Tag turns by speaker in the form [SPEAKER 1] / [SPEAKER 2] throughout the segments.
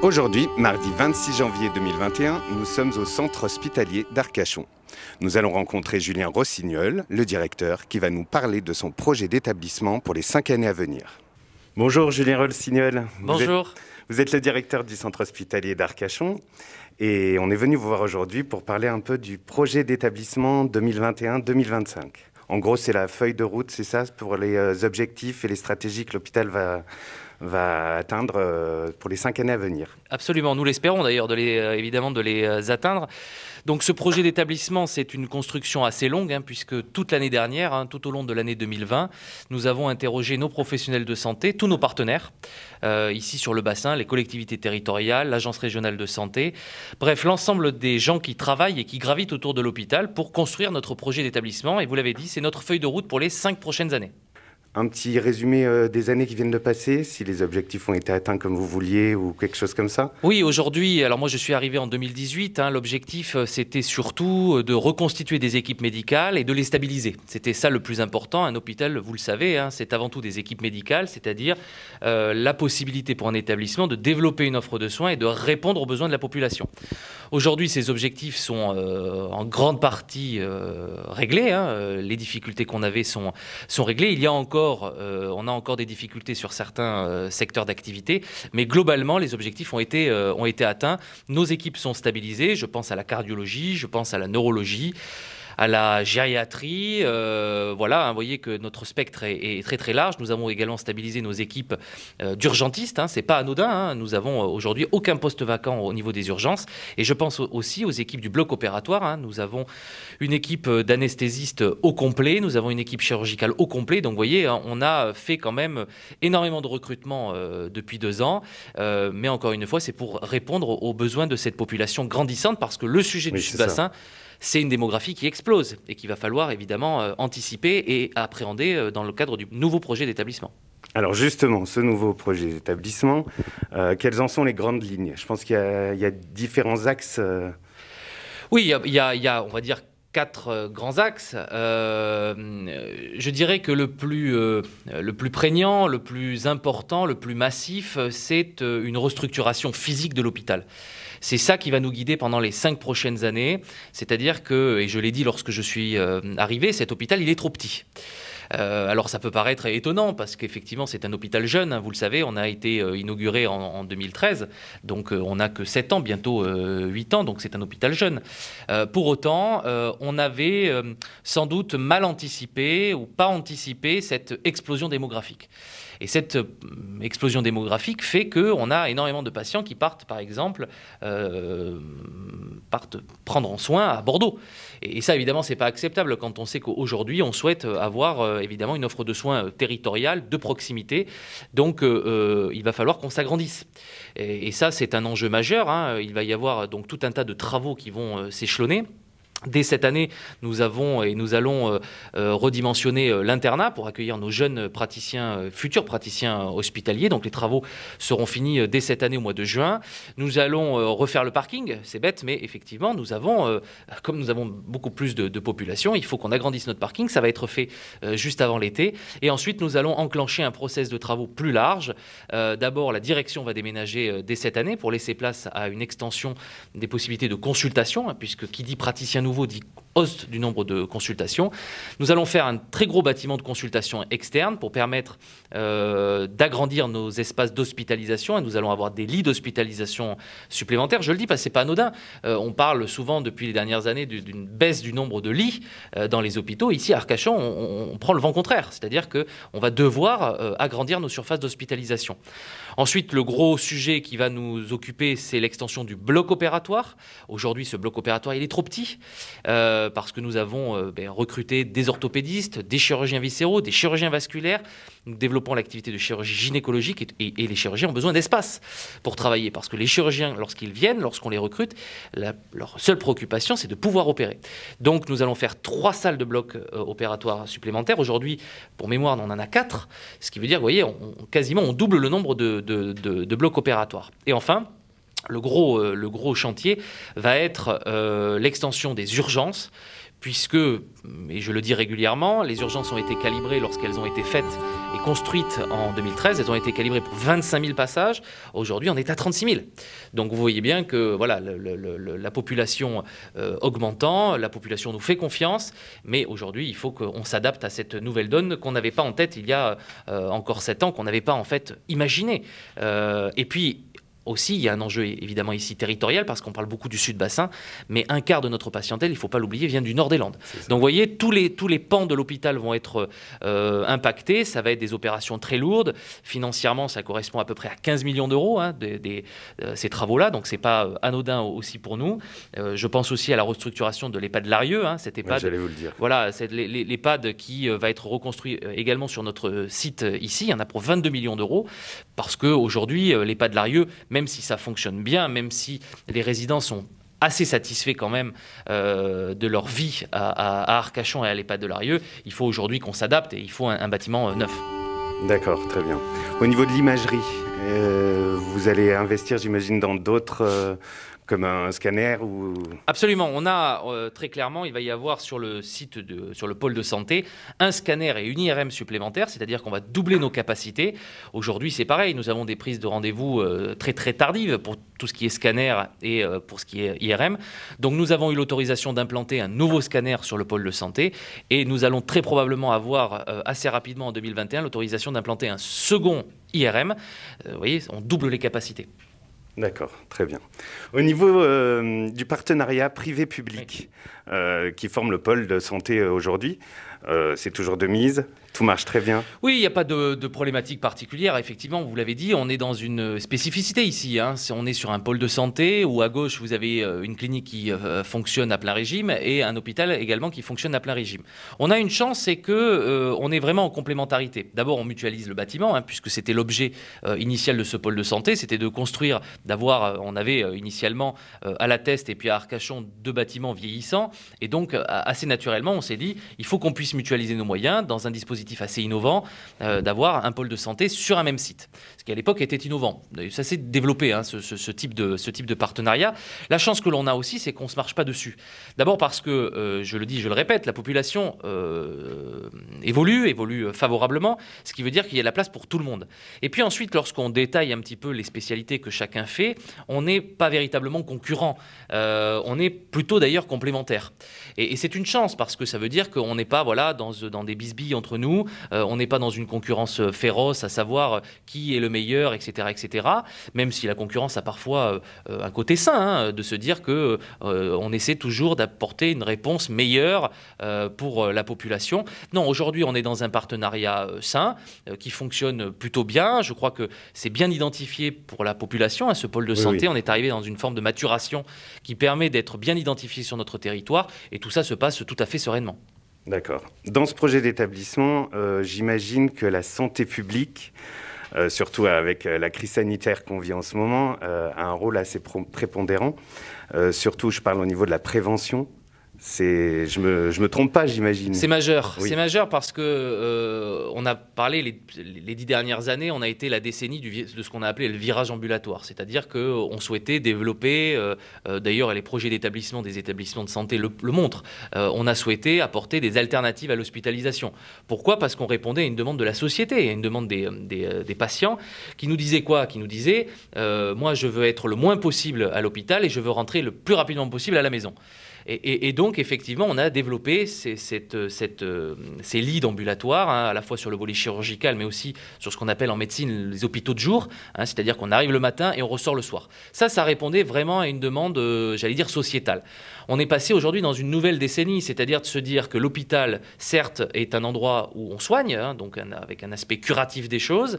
[SPEAKER 1] Aujourd'hui, mardi 26 janvier 2021, nous sommes au centre hospitalier d'Arcachon. Nous allons rencontrer Julien Rossignol, le directeur, qui va nous parler de son projet d'établissement pour les 5 années à venir. Bonjour Julien Rossignol.
[SPEAKER 2] Bonjour.
[SPEAKER 1] Vous êtes le directeur du centre hospitalier d'Arcachon et on est venu vous voir aujourd'hui pour parler un peu du projet d'établissement 2021-2025. En gros, c'est la feuille de route, c'est ça, pour les objectifs et les stratégies que l'hôpital va atteindre pour les 5 années à venir.
[SPEAKER 2] Absolument, nous l'espérons d'ailleurs évidemment de les atteindre. Donc ce projet d'établissement, c'est une construction assez longue, puisque toute l'année dernière, tout au long de l'année 2020, nous avons interrogé nos professionnels de santé, tous nos partenaires, ici sur le bassin, les collectivités territoriales, l'agence régionale de santé, bref, l'ensemble des gens qui travaillent et qui gravitent autour de l'hôpital pour construire notre projet d'établissement. Et vous l'avez dit, c'est notre feuille de route pour les 5 prochaines années.
[SPEAKER 1] Un petit résumé des années qui viennent de passer, si les objectifs ont été atteints comme vous vouliez ou quelque chose comme ça?
[SPEAKER 2] Oui, aujourd'hui, alors moi je suis arrivé en 2018, l'objectif c'était surtout de reconstituer des équipes médicales et de les stabiliser. C'était ça le plus important. Un hôpital, vous le savez, c'est avant tout des équipes médicales, c'est-à-dire la possibilité pour un établissement de développer une offre de soins et de répondre aux besoins de la population. Aujourd'hui, ces objectifs sont en grande partie réglés. Les difficultés qu'on avait sont réglées. On a encore des difficultés sur certains secteurs d'activité, mais globalement, les objectifs ont été atteints. Nos équipes sont stabilisées. Je pense à la cardiologie, je pense à la neurologie, à la gériatrie. Voilà, vous voyez que notre spectre est très très large. Nous avons également stabilisé nos équipes d'urgentistes. C'est pas anodin. Nous avons aujourd'hui aucun poste vacant au niveau des urgences. Et je pense aussi aux équipes du bloc opératoire. Nous avons une équipe d'anesthésistes au complet. Nous avons une équipe chirurgicale au complet. Donc vous voyez, on a fait quand même énormément de recrutement depuis 2 ans. Mais encore une fois, c'est pour répondre aux besoins de cette population grandissante, parce que le sujet du sud-bassin, c'est une démographie qui explose et qu'il va falloir évidemment anticiper et appréhender dans le cadre du nouveau projet d'établissement.
[SPEAKER 1] Alors justement, ce nouveau projet d'établissement, quelles en sont les grandes lignes? Je pense qu'il y a différents axes.
[SPEAKER 2] Oui, il y a, on va dire, 4 grands axes. Je dirais que le plus prégnant, le plus important, le plus massif, c'est une restructuration physique de l'hôpital. C'est ça qui va nous guider pendant les 5 prochaines années. C'est-à-dire que, et je l'ai dit lorsque je suis arrivé, cet hôpital, il est trop petit. Alors ça peut paraître étonnant parce qu'effectivement c'est un hôpital jeune, vous le savez, on a été inauguré en 2013, donc on n'a que 7 ans, bientôt 8 ans, donc c'est un hôpital jeune. Pour autant, on avait sans doute mal anticipé ou pas anticipé cette explosion démographique. Et cette explosion démographique fait qu'on a énormément de patients qui partent, par exemple, prendre en soin à Bordeaux. Et ça, évidemment, ce n'est pas acceptable quand on sait qu'aujourd'hui, on souhaite avoir évidemment une offre de soins territoriale, de proximité. Donc, il va falloir qu'on s'agrandisse. Et ça, c'est un enjeu majeur. Il va y avoir donc tout un tas de travaux qui vont s'échelonner. Dès cette année, nous allons redimensionner l'internat pour accueillir nos jeunes praticiens, futurs praticiens hospitaliers. Donc les travaux seront finis dès cette année au mois de juin. Nous allons refaire le parking, c'est bête, mais effectivement, comme nous avons beaucoup plus de population, il faut qu'on agrandisse notre parking. Ça va être fait juste avant l'été. Et ensuite, nous allons enclencher un process de travaux plus large. D'abord, la direction va déménager dès cette année pour laisser place à une extension des possibilités de consultation, puisque qui dit praticien nouveau dit hausse du nombre de consultations. Nous allons faire un très gros bâtiment de consultation externe pour permettre d'agrandir nos espaces d'hospitalisation, et nous allons avoir des lits d'hospitalisation supplémentaires. Je le dis parce que ce n'est pas anodin. On parle souvent depuis les dernières années d'une baisse du nombre de lits dans les hôpitaux. Ici, à Arcachon, on prend le vent contraire, c'est-à-dire qu'on va devoir agrandir nos surfaces d'hospitalisation. Ensuite, le gros sujet qui va nous occuper, c'est l'extension du bloc opératoire. Aujourd'hui, ce bloc opératoire, il est trop petit parce que nous avons recruté des orthopédistes, des chirurgiens viscéraux, des chirurgiens vasculaires. Nous développons l'activité de chirurgie gynécologique et les chirurgiens ont besoin d'espace pour travailler, parce que les chirurgiens, lorsqu'ils viennent, lorsqu'on les recrute, leur seule préoccupation, c'est de pouvoir opérer. Donc nous allons faire 3 salles de bloc opératoire supplémentaires. Aujourd'hui, pour mémoire, on en a 4, ce qui veut dire, vous voyez, quasiment on double le nombre de blocs opératoires. Et enfin, le gros chantier va être l'extension des urgences, puisque, et je le dis régulièrement, les urgences ont été calibrées lorsqu'elles ont été faites et construites en 2013. Elles ont été calibrées pour 25 000 passages. Aujourd'hui, on est à 36 000. Donc vous voyez bien que voilà, la population augmentant, la population nous fait confiance, mais aujourd'hui, il faut qu'on s'adapte à cette nouvelle donne qu'on n'avait pas en tête il y a encore 7 ans, qu'on n'avait pas en fait imaginé. Et puis, aussi, il y a un enjeu évidemment ici territorial parce qu'on parle beaucoup du sud-bassin, mais un quart de notre patientèle, il ne faut pas l'oublier, vient du nord des Landes. Donc vous voyez, tous les pans de l'hôpital vont être impactés, ça va être des opérations très lourdes. Financièrement, ça correspond à peu près à 15 millions d'euros, hein, ces travaux-là, donc ce n'est pas anodin aussi pour nous. Je pense aussi à la restructuration de l'EHPAD Larieux, hein, cet EHPAD,
[SPEAKER 1] j'allais vous le dire.
[SPEAKER 2] Voilà, c'est l'EHPAD qui va être reconstruit également sur notre site ici, il y en a pour 22 millions d'euros, parce qu'aujourd'hui, l'EHPAD Larieux, même si ça fonctionne bien, même si les résidents sont assez satisfaits quand même de leur vie à Arcachon et à l'EHPAD de Larieux, il faut aujourd'hui qu'on s'adapte et il faut un bâtiment neuf.
[SPEAKER 1] D'accord, très bien. Au niveau de l'imagerie, vous allez investir, j'imagine, dans d'autres... comme un scanner ou...
[SPEAKER 2] Absolument. On a très clairement, il va y avoir sur le site, sur le pôle de santé, un scanner et une IRM supplémentaire, c'est-à-dire qu'on va doubler nos capacités. Aujourd'hui, c'est pareil, nous avons des prises de rendez-vous très très tardives pour tout ce qui est scanner et pour ce qui est IRM. Donc nous avons eu l'autorisation d'implanter un nouveau scanner sur le pôle de santé et nous allons très probablement avoir assez rapidement en 2021 l'autorisation d'implanter un second IRM. Vous voyez, on double les capacités.
[SPEAKER 1] D'accord, très bien. Au niveau du partenariat privé-public qui forme le pôle de santé aujourd'hui, c'est toujours de mise, tout marche très bien.
[SPEAKER 2] Oui, il n'y a pas de problématique particulière. Effectivement, vous l'avez dit, on est dans une spécificité ici. Hein. On est sur un pôle de santé où à gauche, vous avez une clinique qui fonctionne à plein régime et un hôpital également qui fonctionne à plein régime. On a une chance, c'est qu'on est vraiment en complémentarité. D'abord, on mutualise le bâtiment, hein, puisque c'était l'objet initial de ce pôle de santé, c'était de construire, on avait initialement à La Teste et puis à Arcachon 2 bâtiments vieillissants. Et donc, assez naturellement, on s'est dit, il faut qu'on puisse mutualiser nos moyens dans un dispositif assez innovant, d'avoir un pôle de santé sur un même site. Ce qui à l'époque était innovant. Ça s'est développé, hein, ce type de partenariat. La chance que l'on a aussi, c'est qu'on ne se marche pas dessus. D'abord parce que, je le dis, je le répète, la population évolue favorablement, ce qui veut dire qu'il y a de la place pour tout le monde. Et puis ensuite, lorsqu'on détaille un petit peu les spécialités que chacun fait, on n'est pas véritablement concurrent. On est plutôt d'ailleurs complémentaires. Et c'est une chance parce que ça veut dire qu'on n'est pas dans des bisbilles entre nous, on n'est pas dans une concurrence féroce à savoir qui est le meilleur, etc., etc. Même si la concurrence a parfois un côté sain, hein, de se dire que on essaie toujours d'apporter une réponse meilleure pour la population. Non, aujourd'hui, on est dans un partenariat sain qui fonctionne plutôt bien. Je crois que c'est bien identifié pour la population, hein, ce pôle de santé. Oui. On est arrivé dans une forme de maturation qui permet d'être bien identifié sur notre territoire et tout ça se passe tout à fait sereinement.
[SPEAKER 1] D'accord. Dans ce projet d'établissement, j'imagine que la santé publique, surtout avec la crise sanitaire qu'on vit en ce moment, a un rôle assez prépondérant. Surtout, je parle au niveau de la prévention. Je me trompe pas, j'imagine.
[SPEAKER 2] C'est majeur. Oui. C'est majeur parce que on a parlé les 10 dernières années, on a été la décennie de ce qu'on a appelé le virage ambulatoire, c'est-à-dire qu'on souhaitait développer, d'ailleurs les projets d'établissement des établissements de santé le montrent, on a souhaité apporter des alternatives à l'hospitalisation. Pourquoi ? Parce qu'on répondait à une demande de la société, à une demande des patients qui nous disaient quoi ? Qui nous disaient moi je veux être le moins possible à l'hôpital et je veux rentrer le plus rapidement possible à la maison. Et donc, effectivement, on a développé ces lits ambulatoires, hein, à la fois sur le volet chirurgical, mais aussi sur ce qu'on appelle en médecine les hôpitaux de jour, hein, c'est-à-dire qu'on arrive le matin et on ressort le soir. Ça répondait vraiment à une demande, j'allais dire, sociétale. On est passé aujourd'hui dans une nouvelle décennie, c'est-à-dire de se dire que l'hôpital, certes, est un endroit où on soigne, hein, donc avec un aspect curatif des choses.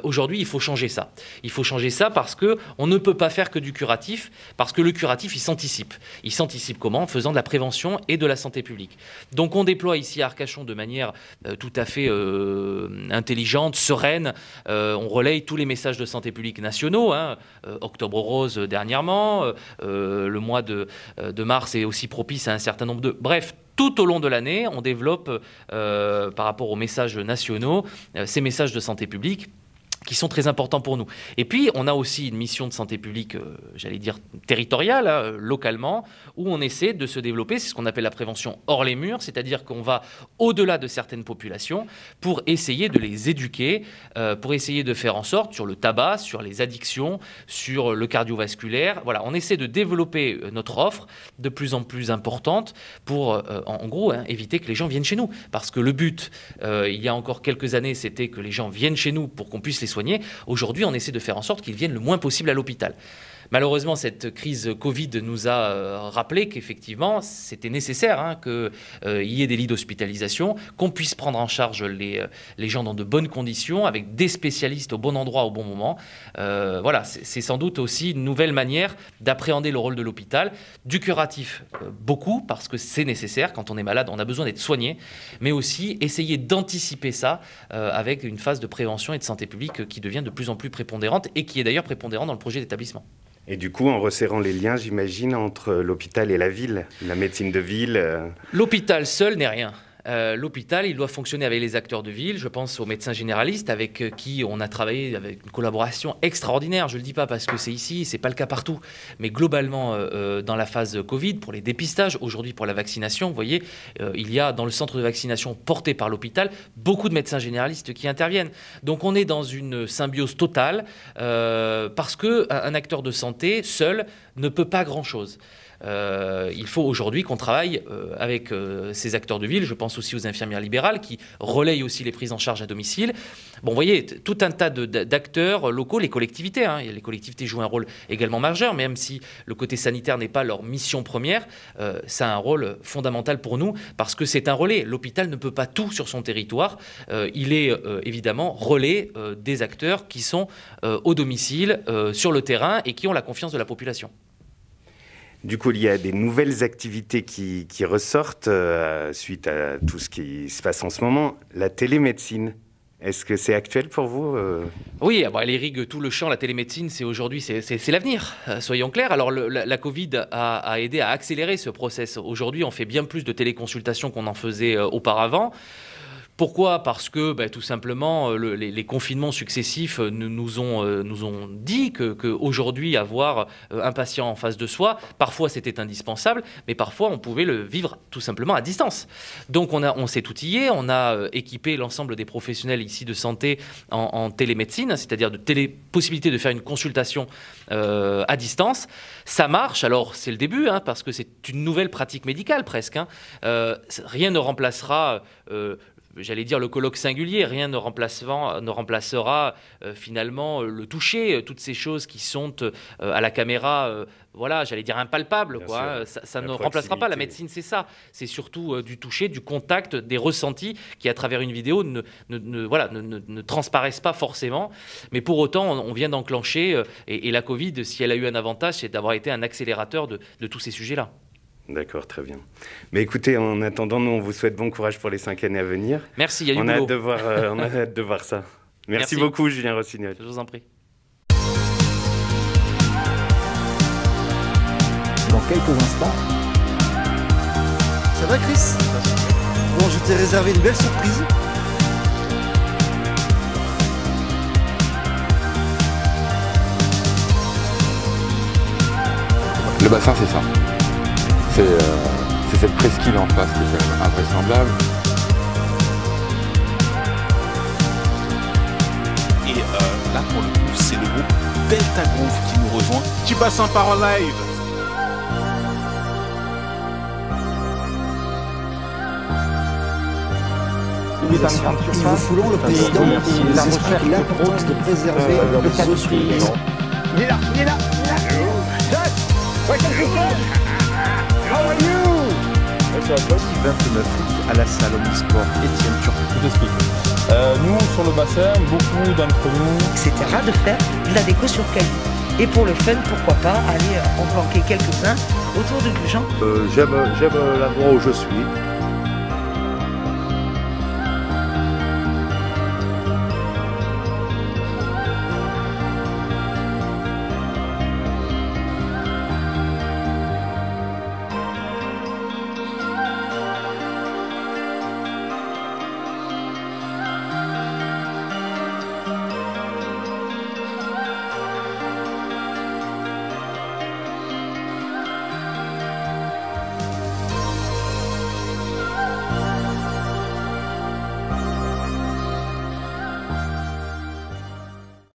[SPEAKER 2] Aujourd'hui, il faut changer ça. Il faut changer ça parce qu'on ne peut pas faire que du curatif, parce que le curatif, il s'anticipe. Il s'anticipe comment ? En faisant de la prévention et de la santé publique. Donc on déploie ici à Arcachon de manière tout à fait intelligente, sereine. On relaye tous les messages de santé publique nationaux, hein, Octobre Rose dernièrement, le mois de mars est aussi propice à un certain nombre de... Bref, tout au long de l'année, on développe par rapport aux messages nationaux ces messages de santé publique qui sont très importants pour nous. Et puis, on a aussi une mission de santé publique, j'allais dire territoriale, hein, localement, où on essaie de se développer, c'est ce qu'on appelle la prévention hors les murs, c'est-à-dire qu'on va au-delà de certaines populations pour essayer de les éduquer, pour essayer de faire en sorte, sur le tabac, sur les addictions, sur le cardiovasculaire, voilà, on essaie de développer notre offre de plus en plus importante pour, en gros, hein, éviter que les gens viennent chez nous. Parce que le but, il y a encore quelques années, c'était que les gens viennent chez nous pour qu'on puisse les soigner. Aujourd'hui, on essaie de faire en sorte qu'ils viennent le moins possible à l'hôpital. Malheureusement, cette crise Covid nous a rappelé qu'effectivement, c'était nécessaire hein, qu'il y ait des lits d'hospitalisation, qu'on puisse prendre en charge les gens dans de bonnes conditions, avec des spécialistes au bon endroit, au bon moment. Voilà, c'est sans doute aussi une nouvelle manière d'appréhender le rôle de l'hôpital. Du curatif, beaucoup, parce que c'est nécessaire. Quand on est malade, on a besoin d'être soigné, mais aussi essayer d'anticiper ça avec une phase de prévention et de santé publique qui devient de plus en plus prépondérante et qui est d'ailleurs prépondérante dans le projet d'établissement.
[SPEAKER 1] Et du coup, en resserrant les liens, j'imagine, entre l'hôpital et la ville, la médecine de ville.
[SPEAKER 2] L'hôpital seul n'est rien. L'hôpital, il doit fonctionner avec les acteurs de ville. Je pense aux médecins généralistes avec qui on a travaillé avec une collaboration extraordinaire. Je ne le dis pas parce que c'est ici, ce n'est pas le cas partout. Mais globalement, dans la phase Covid, pour les dépistages, aujourd'hui pour la vaccination, vous voyez, il y a dans le centre de vaccination porté par l'hôpital beaucoup de médecins généralistes qui interviennent. Donc on est dans une symbiose totale parce qu'un acteur de santé seul ne peut pas grand-chose. Il faut aujourd'hui qu'on travaille avec ces acteurs de ville. Je pense aussi aux infirmières libérales qui relayent aussi les prises en charge à domicile. Bon, vous voyez, tout un tas d'acteurs locaux, les collectivités. Hein, les collectivités jouent un rôle également majeur, même si le côté sanitaire n'est pas leur mission première. Ça a un rôle fondamental pour nous parce que c'est un relais. L'hôpital ne peut pas tout sur son territoire. Il est évidemment relais des acteurs qui sont au domicile, sur le terrain et qui ont la confiance de la population.
[SPEAKER 1] Du coup, il y a des nouvelles activités qui ressortent suite à tout ce qui se passe en ce moment. La télémédecine, est-ce que c'est actuel pour vous
[SPEAKER 2] Oui, elle irrigue tout le champ. La télémédecine, c'est aujourd'hui, c'est l'avenir, soyons clairs. Alors, la Covid a aidé à accélérer ce process. Aujourd'hui, on fait bien plus de téléconsultations qu'on en faisait auparavant. Pourquoi ? Parce que tout simplement, les confinements successifs nous ont dit qu'aujourd'hui, avoir un patient en face de soi, parfois c'était indispensable, mais parfois on pouvait le vivre tout simplement à distance. Donc on s'est outillé, on a équipé l'ensemble des professionnels ici de santé en télémédecine, c'est-à-dire possibilité de faire une consultation à distance. Ça marche, alors c'est le début, hein, parce que c'est une nouvelle pratique médicale presque. Hein. Rien ne remplacera... j'allais dire le colloque singulier, rien ne remplacera finalement le toucher, toutes ces choses qui sont à la caméra, voilà, j'allais dire impalpables. Quoi, ça ne remplacera pas. La médecine, c'est ça. C'est surtout du toucher, du contact, des ressentis qui, à travers une vidéo, ne transparaissent pas forcément. Mais pour autant, on vient d'enclencher, et la Covid, si elle a eu un avantage, c'est d'avoir été un accélérateur de tous ces sujets-là.
[SPEAKER 1] D'accord, très bien. Mais écoutez, en attendant, nous, on vous souhaite bon courage pour les 5 années à venir.
[SPEAKER 2] Merci, il y a du boulot.
[SPEAKER 1] On a hâte de voir ça. Merci beaucoup, Julien Rossignol.
[SPEAKER 2] Je vous en prie.
[SPEAKER 3] Dans quelques instants.
[SPEAKER 4] Ça va, Chris? Bon, je t'ai réservé une belle surprise.
[SPEAKER 5] Le bassin, c'est ça. C'est cette presqu'île en face qui est quand même invraisemblable.
[SPEAKER 6] Et là, pour le coup, c'est le groupe Delta Groove qui nous rejoint. Tu passes un par en live.
[SPEAKER 4] Nous vous foulons le président et nous explique l'importance de préserver les eaux souillées.
[SPEAKER 3] Il est là, il est là, il est là. Jack, ouais, quelque chose. How are you?
[SPEAKER 7] Samedi 29 août à la salle Omnisport Étienne Turcot.
[SPEAKER 8] Je t'explique. Nous, sur le bassin, beaucoup d'entre nous...
[SPEAKER 9] Etc. de faire de la déco sur caillou. Et pour le fun, pourquoi pas aller en planquer quelques-uns autour de Gujan.
[SPEAKER 7] J'aime l'endroit où je suis.